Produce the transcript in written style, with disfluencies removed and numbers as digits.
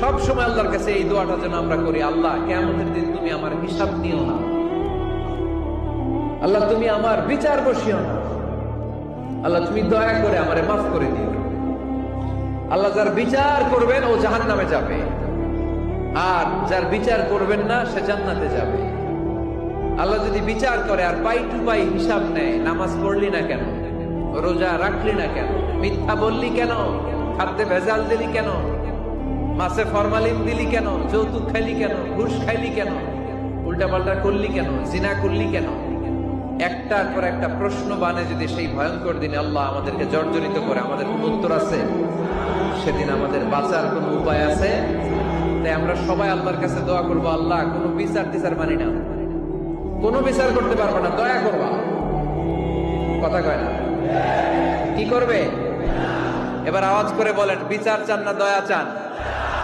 সব সময় আল্লাহর কাছে এই দোয়াটা যেন আমরা করি, আল্লাহ কিয়ামতের দিন তুমি আমার হিসাব নিও না, আল্লাহ তুমি আমার বিচার বসিও না, আল্লাহ তুমি দয়া করে আমারে মাফ করে দিও। আল্লাহ যার বিচার করবেন ও জাহান্নামে যাবে, আর যার বিচার করবেন না সে জান্নাতে যাবে। আল্লাহ যদি বিচার করে আর পাই টু পাই হিসাব নেয়, নামাজ পড়লি না কেন, রোজা রাখলি না কেন, মিথ্যা বললি কেন, খাদ্যে ভেজাল দিলি কেন, মাছে ফরমালিন দিলি কেন, যৌতুক খাইলি কেন, ঘুষ খাইলি কেন, উল্টাপাল্টা করলি কেন, জিনা করলি কেন, একটার পর একটা প্রশ্ন বানে যদি সেই ভয়ঙ্কর দিনে আল্লাহ আমাদেরকে জর্জরিত করে, আমাদের কোন উত্তর আছে? সেদিন আমাদের বাঁচার কোন উপায় আছে? তাই আমরা সবাই আল্লাহর কাছে দোয়া করবো, আল্লাহ কোনো বিচার টিচার মানি না, কোনো বিচার করতে পারবো না, দয়া করবা। কথা কয় না? কি করবে? এবার আওয়াজ করে বলেন, বিচার চান না দয়া চান?